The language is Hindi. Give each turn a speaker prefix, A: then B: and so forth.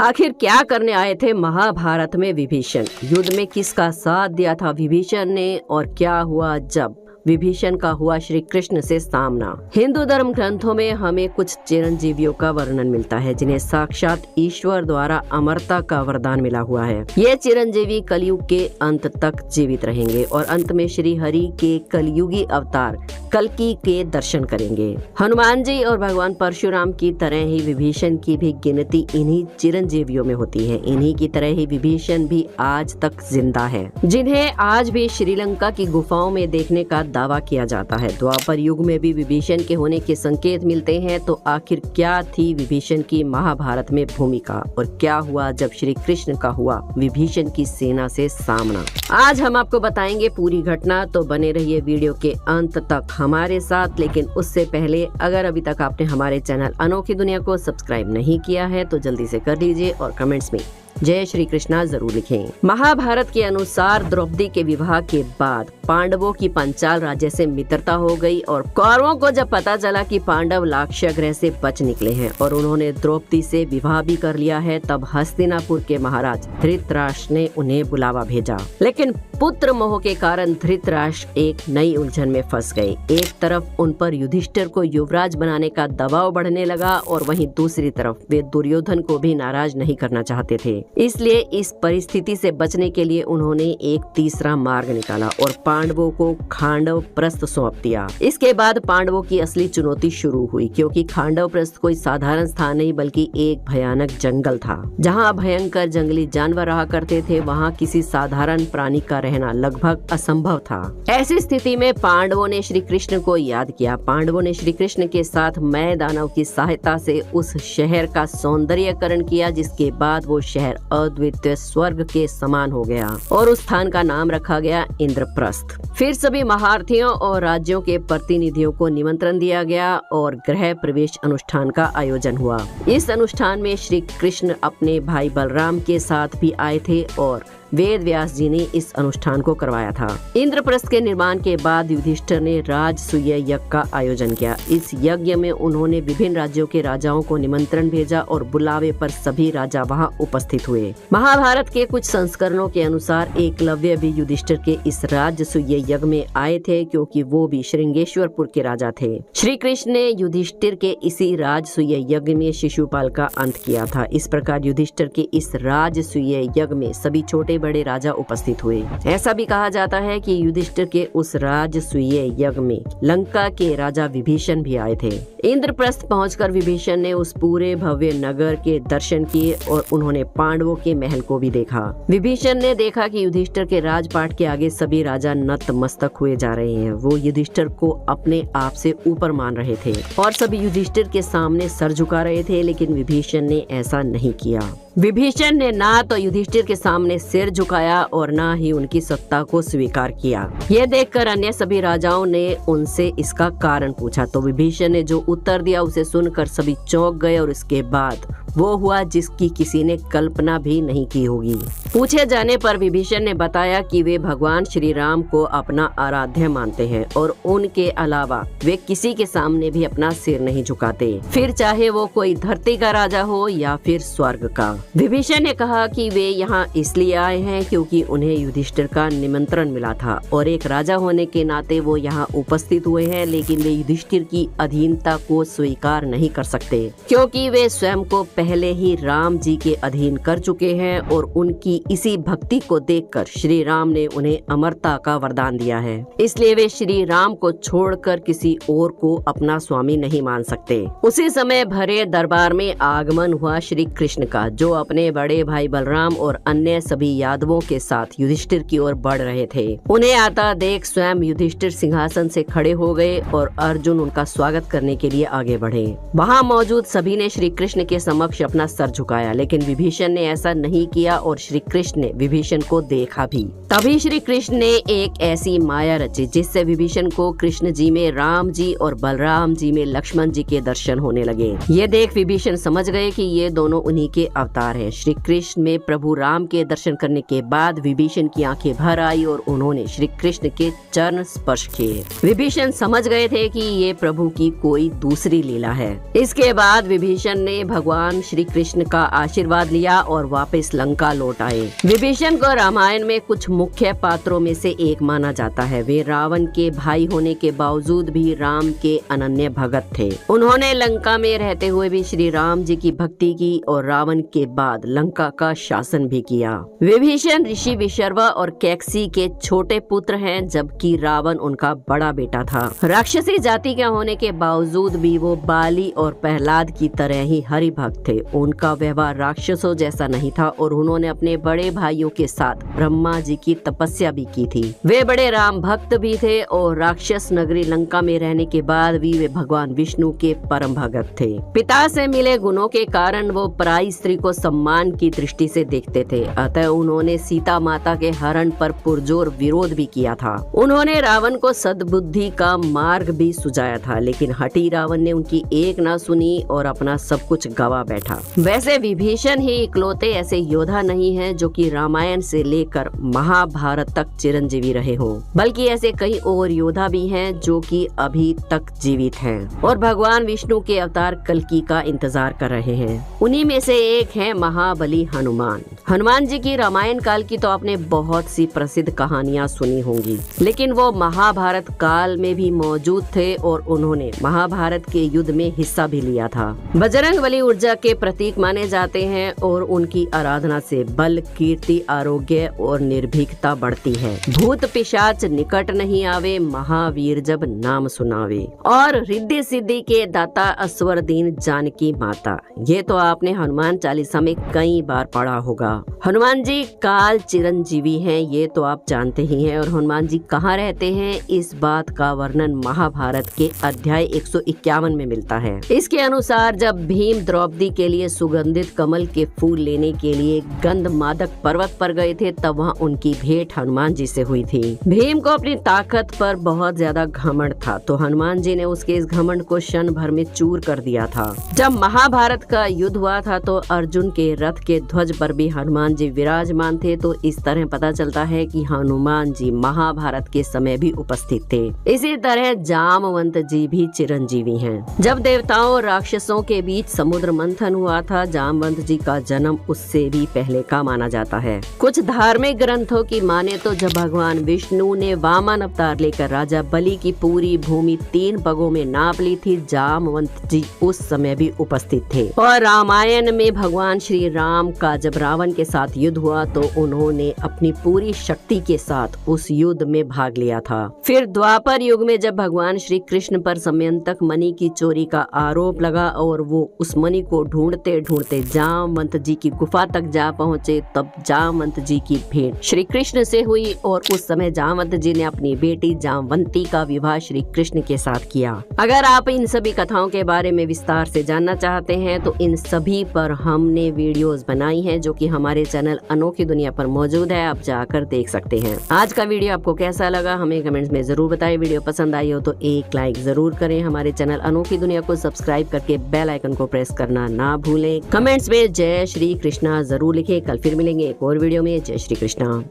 A: आखिर क्या करने आए थे महाभारत में विभीषण? युद्ध में किसका साथ दिया था विभीषण ने और क्या हुआ जब विभीषण का हुआ श्री कृष्ण से सामना? हिंदू धर्म ग्रंथों में हमें कुछ चिरंजीवियों का वर्णन मिलता है जिन्हें साक्षात ईश्वर द्वारा अमरता का वरदान मिला हुआ है। ये चिरंजीवी कलयुग के अंत तक जीवित रहेंगे और अंत में श्री हरि के कलयुगी अवतार कल्कि के दर्शन करेंगे। हनुमान जी और भगवान परशुराम की तरह ही विभीषण की भी गिनती इन्हीं चिरंजीवियों में होती है। इन्हीं की तरह ही विभीषण भी आज तक जिंदा है, जिन्हें आज भी श्रीलंका की गुफाओं में देखने का दावा किया जाता है। द्वापर युग में भी विभीषण के होने के संकेत मिलते हैं। तो आखिर क्या थी विभीषण की महाभारत में भूमिका और क्या हुआ जब श्री कृष्ण का हुआ विभीषण की सेना से सामना? आज हम आपको बताएंगे पूरी घटना, तो बने रहिए वीडियो के अंत तक हमारे साथ। लेकिन उससे पहले अगर अभी तक आपने हमारे चैनल अनोखी दुनिया को सब्सक्राइब नहीं किया है तो जल्दी से कर लीजिए और कमेंट्स में जय श्री कृष्णा जरूर लिखें। महाभारत के अनुसार द्रौपदी के विवाह के बाद पांडवों की पंचाल राज्य से मित्रता हो गई और कौरवों को जब पता चला कि पांडव लाक्षागृह से बच निकले हैं और उन्होंने द्रौपदी से विवाह भी कर लिया है, तब हस्तिनापुर के महाराज धृतराष्ट्र ने उन्हें बुलावा भेजा। लेकिन पुत्र मोह के कारण धृतराष्ट्र एक नई उलझन में फंस गए। एक तरफ उन पर युधिष्ठिर को युवराज बनाने का दबाव बढ़ने लगा और वहीं दूसरी तरफ वे दुर्योधन को भी नाराज नहीं करना चाहते थे। इसलिए इस परिस्थिति से बचने के लिए उन्होंने एक तीसरा मार्ग निकाला और पांडवों को खांडव प्रस्थ सौंप दिया। इसके बाद पांडवों की असली चुनौती शुरू हुई, क्योंकि खांडव प्रस्थ कोई साधारण स्थान नहीं बल्कि एक भयानक जंगल था। जहां भयंकर जंगली जानवर रहा करते थे, वहां किसी साधारण प्राणी का रहना लगभग असंभव था। ऐसी स्थिति में पांडवों ने श्री कृष्ण को याद किया। पांडवों ने श्री कृष्ण के साथ मय दानव की सहायता से उस शहर का सौंदर्यीकरण किया, जिसके बाद वो शहर अद्वितीय स्वर्ग के समान हो गया और उस स्थान का नाम रखा गया इंद्रप्रस्थ। फिर सभी महारथियों और राज्यों के प्रतिनिधियों को निमंत्रण दिया गया और गृह प्रवेश अनुष्ठान का आयोजन हुआ। इस अनुष्ठान में श्री कृष्ण अपने भाई बलराम के साथ भी आए थे और वेद व्यास जी ने इस अनुष्ठान को करवाया था। इंद्रप्रस्थ के निर्माण के बाद युधिष्ठिर ने राजसूय यज्ञ का आयोजन किया। इस यज्ञ में उन्होंने विभिन्न राज्यों के राजाओं को निमंत्रण भेजा और बुलावे पर सभी राजा वहां उपस्थित हुए। महाभारत के कुछ संस्करणों के अनुसार एकलव्य भी युधिष्ठिर के इस राजसूय यज्ञ में आए थे, क्योंकि वो भी श्रृंगेश्वरपुर के राजा थे। श्री कृष्ण ने युधिष्ठिर के इसी राजसूय यज्ञ में शिशुपाल का अंत किया था। इस प्रकार युधिष्ठिर के इस राजसूय यज्ञ में सभी छोटे बड़े राजा उपस्थित हुए। ऐसा भी कहा जाता है कि युधिष्ठिर के उस राजसूय यज्ञ में लंका के राजा विभीषण भी आए थे। इंद्रप्रस्थ पहुंचकर विभीषण ने उस पूरे भव्य नगर के दर्शन किए और उन्होंने पांडवों के महल को भी देखा। विभीषण ने देखा कि युधिष्ठिर के राजपाट के आगे सभी राजा नतमस्तक हुए जा रहे हैं। वो युधिष्ठिर को अपने आप से ऊपर मान रहे थे और सभी युधिष्ठिर के सामने सर झुका रहे थे, लेकिन विभीषण ने ऐसा नहीं किया। विभीषण ने ना तो युधिष्ठिर के सामने सिर झुकाया और ना ही उनकी सत्ता को स्वीकार किया। यह देखकर अन्य सभी राजाओं ने उनसे इसका कारण पूछा, तो विभीषण ने जो उत्तर दिया उसे सुनकर सभी चौंक गए और इसके बाद वो हुआ जिसकी किसी ने कल्पना भी नहीं की होगी। पूछे जाने पर विभीषण ने बताया कि वे भगवान श्री राम को अपना आराध्य मानते हैं और उनके अलावा वे किसी के सामने भी अपना सिर नहीं झुकाते, फिर चाहे वो कोई धरती का राजा हो या फिर स्वर्ग का। विभीषण ने कहा कि वे यहाँ इसलिए आए हैं क्योंकि उन्हें युधिष्ठिर का निमंत्रण मिला था और एक राजा होने के नाते वो यहाँ उपस्थित हुए हैं, लेकिन वे युधिष्ठिर की अधीनता को स्वीकार नहीं कर सकते, क्योंकि वे स्वयं को पहले ही राम जी के अधीन कर चुके हैं और उनकी इसी भक्ति को देखकर श्री राम ने उन्हें अमरता का वरदान दिया है। इसलिए वे श्री राम को छोड़कर किसी और को अपना स्वामी नहीं मान सकते। उसी समय भरे दरबार में आगमन हुआ श्री कृष्ण का, जो अपने बड़े भाई बलराम और अन्य सभी यादवों के साथ युधिष्ठिर की ओर बढ़ रहे थे। उन्हें आता देख स्वयं युधिष्ठिर सिंहासन से खड़े हो गए और अर्जुन उनका स्वागत करने के लिए आगे बढ़े। वहाँ मौजूद सभी ने श्री कृष्ण के समक्ष अपना सर झुकाया, लेकिन विभीषण ने ऐसा नहीं किया और श्री कृष्ण ने विभीषण को देखा भी। तभी श्री कृष्ण ने एक ऐसी माया रची जिससे विभीषण को कृष्ण जी में राम जी और बलराम जी में लक्ष्मण जी के दर्शन होने लगे। ये देख विभीषण समझ गए कि ये दोनों उन्हीं के अवतार हैं। श्री कृष्ण में प्रभु राम के दर्शन करने के बाद विभीषण की आंखें भर आई और उन्होंने श्री कृष्ण के चरण स्पर्श किए। विभीषण समझ गए थे कि ये प्रभु की कोई दूसरी लीला है। इसके बाद विभीषण ने भगवान भगवान श्री कृष्ण का आशीर्वाद लिया और वापस लंका लौट आए। विभीषण को रामायण में कुछ मुख्य पात्रों में से एक माना जाता है। वे रावण के भाई होने के बावजूद भी राम के अनन्य भगत थे। उन्होंने लंका में रहते हुए भी श्री राम जी की भक्ति की और रावण के बाद लंका का शासन भी किया। विभीषण ऋषि विशर्वा और कैकसी के छोटे पुत्र हैं, जबकि रावण उनका बड़ा बेटा था। राक्षसी जाति के होने के बावजूद भी वो बाली और प्रहलाद की तरह ही हरि भक्त थे। उनका व्यवहार राक्षसों जैसा नहीं था और उन्होंने अपने बड़े भाइयों के साथ ब्रह्मा जी की तपस्या भी की थी। वे बड़े राम भक्त भी थे और राक्षस नगरी लंका में रहने के बाद भी वे भगवान विष्णु के परम भगत थे। पिता से मिले गुणों के कारण वो पराई स्त्री को सम्मान की दृष्टि से देखते थे, अतः उन्होंने सीता माता के हरण पर पुरजोर विरोध भी किया था। उन्होंने रावण को सद्बुद्धि का मार्ग भी सुझाया था, लेकिन हठी रावण ने उनकी एक न सुनी और अपना सब कुछ गवा बैठा। वैसे विभीषण ही इकलौते ऐसे योद्धा नहीं हैं जो कि रामायण से लेकर महाभारत तक चिरंजीवी रहे हो, बल्कि ऐसे कई और योद्धा भी हैं जो कि अभी तक जीवित हैं और भगवान विष्णु के अवतार कल्कि का इंतजार कर रहे हैं। उन्हीं में से एक है महाबली हनुमान। हनुमान जी की रामायण काल की तो आपने बहुत सी प्रसिद्ध कहानियां सुनी होंगी, लेकिन वो महाभारत काल में भी मौजूद थे और उन्होंने महाभारत के युद्ध में हिस्सा भी लिया था। बजरंगबली ऊर्जा के प्रतीक माने जाते हैं और उनकी आराधना से बल, कीर्ति, आरोग्य और निर्भीकता बढ़ती है। भूत पिशाच निकट नहीं आवे, महावीर जब नाम सुनावे। और रिद्धि सिद्धि के दाता असवर दीन जानकी माता, ये तो आपने हनुमान चालीसा में कई बार पढ़ा होगा। हनुमान जी काल चिरंजीवी हैं, ये तो आप जानते ही हैं। और हनुमान जी कहाँ रहते हैं, इस बात का वर्णन महाभारत के अध्याय 151 में मिलता है। इसके अनुसार जब भीम द्रौपदी के लिए सुगंधित कमल के फूल लेने के लिए गंधमादक पर्वत पर गए थे, तब वहाँ उनकी भेंट हनुमान जी से हुई थी। भीम को अपनी ताकत पर बहुत ज्यादा घमंड था, तो हनुमान जी ने उसके इस घमंड को क्षण भर में चूर कर दिया था। जब महाभारत का युद्ध हुआ था तो अर्जुन के रथ के ध्वज पर भी हनुमान जी विराजमान थे, तो इस तरह पता चलता है कि हनुमान जी महाभारत के समय भी उपस्थित थे। इसी तरह जामवंत जी भी चिरंजीवी हैं। जब देवताओं और राक्षसों के बीच समुद्र मंथन हुआ था, जामवंत जी का जन्म उससे भी पहले का माना जाता है। कुछ धार्मिक ग्रंथों की माने तो जब भगवान विष्णु ने वामन अवतार लेकर राजा बलि की पूरी भूमि 3 पगों में नाप ली थी, जामवंत जी उस समय भी उपस्थित थे। और रामायण में भगवान श्री राम का जब रावण के साथ युद्ध हुआ तो उन्होंने अपनी पूरी शक्ति के साथ उस युद्ध में भाग लिया था। फिर द्वापर युग में जब भगवान श्री कृष्ण पर समयंतक मणि की चोरी का आरोप लगा और वो उस मणि को ढूंढते ढूंढते जामवंत जी की गुफा तक जा पहुँचे, तब जामवंत जी की भेंट श्री कृष्ण से हुई और उस समय जामवंत जी ने अपनी बेटी जामवंती का विवाह श्री कृष्ण के साथ किया। अगर आप इन सभी कथाओं के बारे में विस्तार से जानना चाहते हैं तो इन सभी पर हमने वीडियोस बनाई हैं जो कि हमारे चैनल अनोखी दुनिया पर मौजूद है, आप जाकर देख सकते हैं। आज का वीडियो आपको कैसा लगा हमें कमेंट्स में जरूर बताएं। वीडियो पसंद आई हो तो एक लाइक जरूर करें। हमारे चैनल अनोखी दुनिया को सब्सक्राइब करके बेल आइकन को प्रेस करना ना भूलें। कमेंट्स में जय श्री कृष्णा जरूर लिखें। कल फिर मिलेंगे एक और वीडियो में। जय श्री कृष्णा।